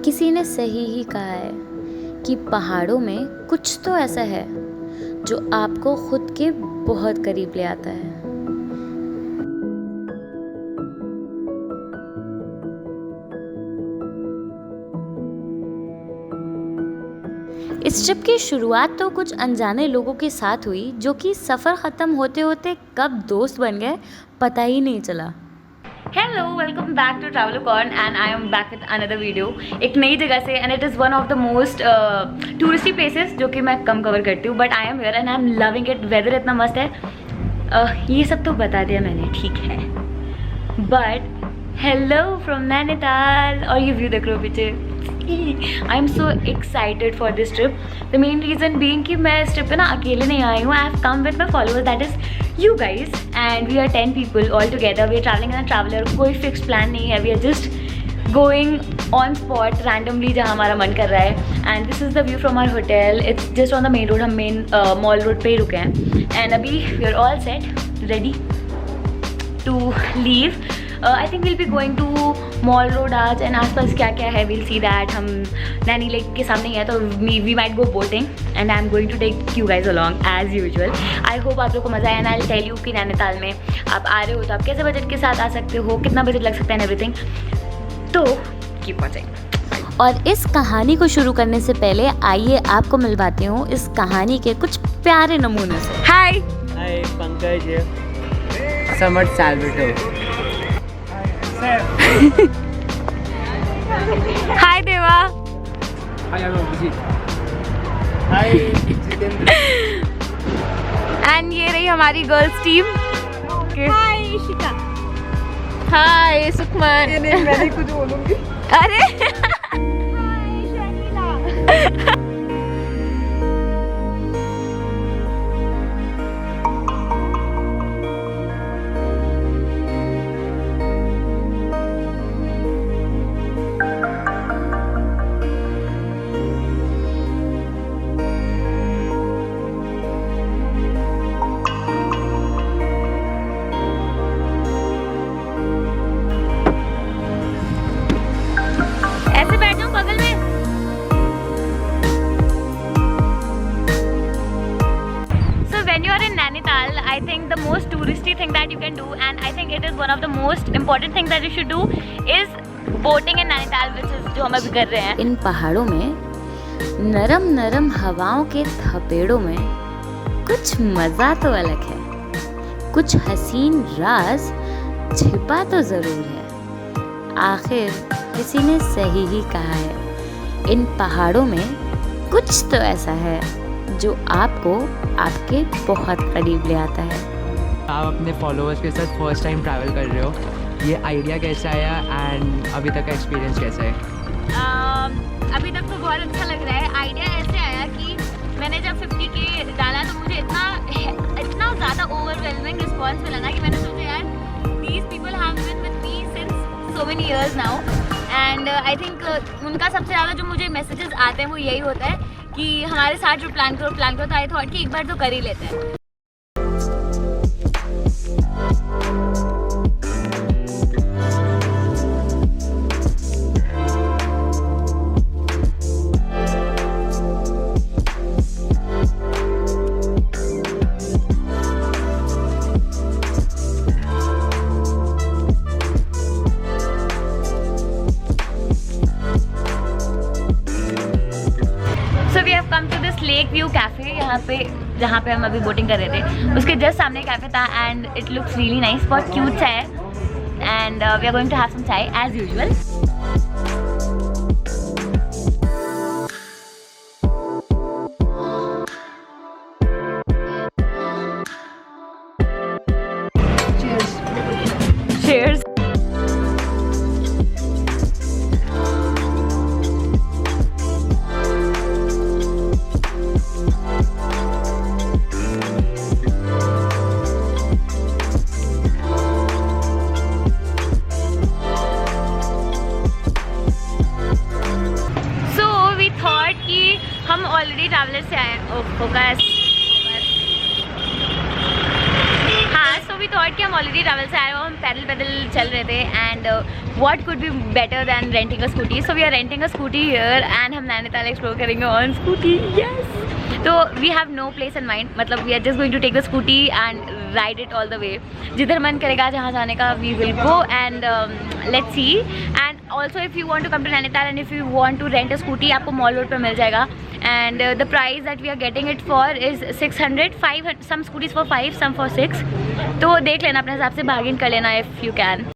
किसी ने सही ही कहा है कि पहाड़ों में कुछ तो ऐसा है जो आपको खुद के बहुत करीब ले आता है। इस ट्रिप की शुरुआत तो कुछ अनजाने लोगों के साथ हुई जो कि सफ़र ख़त्म होते होते कब दोस्त बन गए पता ही नहीं चला। Hello, welcome back to Travelcorn and I am back with another video एक नई जगह से and it is one of the most touristy places जो कि मैं कम कवर करती हूँ, but I am here and I am loving it. Weather इतना मस्त है। ये सब तो बता दिया मैंने, ठीक है, बट हेलो फ्रॉम नैनीताल। और ये व्यू देख लो पीछे। I am so excited for this trip. The main reason being कि मैं इस ट्रिप पे ना अकेले नहीं आई हूँ। I have come with my followers, that is you guys, and we are 10 people all together. We are travelling in a traveller. कोई फिक्स प्लान नहीं है, we are just going on spot randomly जहाँ हमारा मन कर रहा है। And this is the view from our hotel. It's just on the main road. हम मेन मॉल रोड पे ही रुके हैं एंड अभी we are all set ready to leave. I think will be going to mall road आज and आसपास क्या क्या है विल सी दैट। हम नैनी लेक के सामने ही है तो we might go boating and I am going to take you guys along as usual. I hope आप लोग को मज़ा आया and I will tell you कि नैनीताल में आप आ रहे हो तो आप कैसे बजट के साथ आ सकते हो, कितना बजट लग सकता है एंड एवरीथिंग। तो कीप वॉचिंग। और इस कहानी को शुरू करने से पहले आइए आपको मिलवाती हूँ इस कहानी के कुछ प्यारे नमूने से। हाय हाय पंकज, समर साल्वेटो। हाय देवा। हाय अभिजीत। हाय जितेंद्र। एंड ये रही हमारी गर्ल्स टीम। हाय इशिका। हाय सुखमन। मैं कुछ बोलूंगी। अरे हाय Sharmila. I think the most touristy thing that you can do, and I think it is one of the most important things that you should do, is boating in Nainital, which is जो हम अभी कर रहे हैं। इन पहाड़ों में नरम नरम हवाओं के थपेड़ों में कुछ मज़ा तो अलग है, कुछ हसीन राज छिपा तो ज़रूर है। आखिर किसी ने सही ही कहा है, इन पहाड़ों में कुछ तो ऐसा है जो आपको आपके बहुत करीब ले आता है। आप अपने फॉलोअर्स के साथ फर्स्ट टाइम ट्रैवल कर रहे हो, ये आइडिया कैसा आया एंड अभी तक का एक्सपीरियंस कैसा है? अभी तक तो बहुत अच्छा लग रहा है। आइडिया ऐसे आया कि मैंने जब 50K डाला तो मुझे इतना ज़्यादा ओवरवेलमिंग रिस्पॉन्स मिला ना कि मैंने सोचा यार these people have been with me since so many years now, and I think उनका सबसे ज़्यादा जो मुझे मैसेजेस आते हैं वो यही होता है कि हमारे साथ जो प्लान करो तो आई थॉट कि एक बार तो कर ही लेते हैं। लेक व्यू कैफे, यहाँ पे जहाँ पे हम अभी बोटिंग कर रहे थे उसके जस्ट सामने कैफे था and it looks really nice, बहुत क्यूट सा है and we are going to have some chai as usual. Cheers. हम ऑलरेडी ट्रैवलर से आए हैं। फोकस। हाँ, सो वी थॉट कि हम ऑलरेडी ट्रैवल से आए हो, हम पैदल चल रहे थे and what could be better than renting a scooty. So we are renting a scooty here and हम नैनीताल एक्सप्लोर करेंगे ऑन स्कूटी. यस. तो we have no place in mind, मतलब we are just going to take the scooty and ride it all the way. जिधर मन करेगा जहाँ जाने का we will go and let's see. And also if you want to come to Nainital and if you want to rent a scooty, आपको mall road पर मिल जाएगा. And the price that we are getting it for is 600, 500, some scooties for 5, some for 6. तो देख लेना अपने हिसाब से, बार्गेन कर लेना इफ़ यू कैन.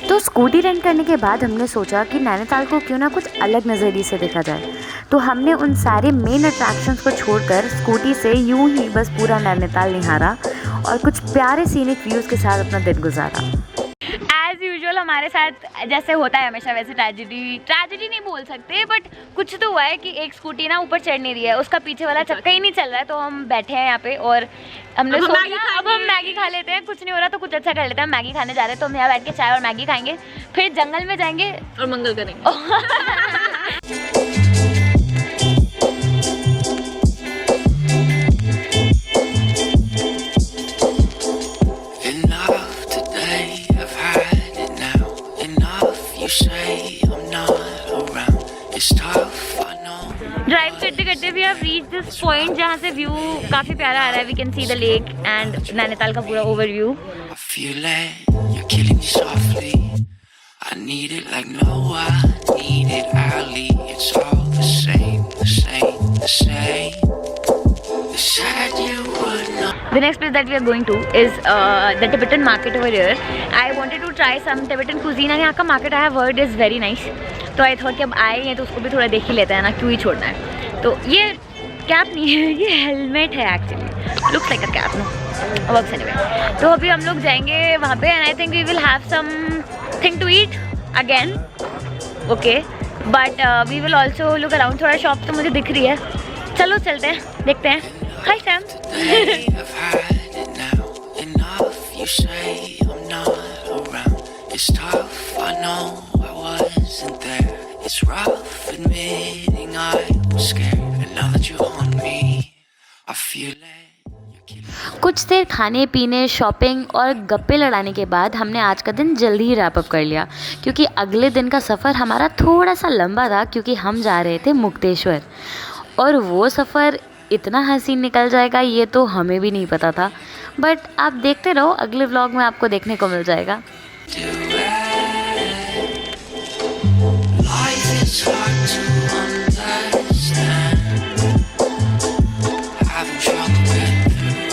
तो स्कूटी रेंट करने के बाद हमने सोचा कि नैनीताल को क्यों ना कुछ अलग नज़रिए से देखा जाए. तो हमने उन सारे मेन अट्रैक्शंस को छोड़कर स्कूटी से यूं ही बस पूरा नैनीताल निहारा और कुछ प्यारे सीनिक व्यूज़ के साथ अपना दिन गुजारा. एज़ यूजुअल हमारे साथ जैसे होता है हमेशा, वैसे ट्रेजेडी नहीं बोल सकते, बट कुछ तो हुआ है कि एक स्कूटी ना ऊपर चढ़ नहीं रही है, उसका पीछे वाला चक्का ही नहीं चल रहा है. तो हम बैठे हैं यहाँ पे और हमने सोचा अब हम मैगी खा लेते हैं. कुछ नहीं हो रहा तो कुछ अच्छा कर लेते हैं. मैगी खाने जा रहे हैं तो हम यहाँ बैठ के चाय और मैगी खाएंगे, फिर जंगल में जाएंगे और मंगल करेंगे. ड्राइव करते करते we have reach this point जहाँ से व्यू काफ़ी प्यारा आ रहा है. We can see the lake and Nainital का पूरा overview. I need it like no, I need it early. It's all the same, the same, the same. The sad you would not. The next place that we are going to is the Tibetan market over here. I wanted to try some Tibetan cuisine and यहाँ का market I have heard is very nice. तो I thought कि अब आए हैं तो उसको भी थोड़ा देख ही लेते हैं ना, क्यों ही छोड़ना है. तो ये कैप नहीं है, ये हेलमेट है actually. Looks like a cap no works anyway. तो अभी हम लोग जाएंगे वहाँ पे and I think we will have something to eat again. Okay, but we will also look around. थोड़ा शॉप तो मुझे दिख रही है, चलो चलते हैं, देखते हैं. हाय Sam. I've had it now. Enough, you say I'm not around. It's tough, I know I wasn't there. It's rough admitting I was scared. And now that you're on me, I feel it. कुछ देर खाने पीने, shopping और गप्पे लड़ाने के बाद हमने आज का दिन जल्दी ही रैप अप कर लिया, क्योंकि अगले दिन का सफ़र हमारा थोड़ा सा लंबा था, क्योंकि हम जा रहे थे मुक्तेश्वर. और वो सफ़र इतना हसीन निकल जाएगा ये तो हमें भी नहीं पता था. बट आप देखते रहो, अगले व्लॉग में आपको देखने को मिल जाएगा. Life is hard to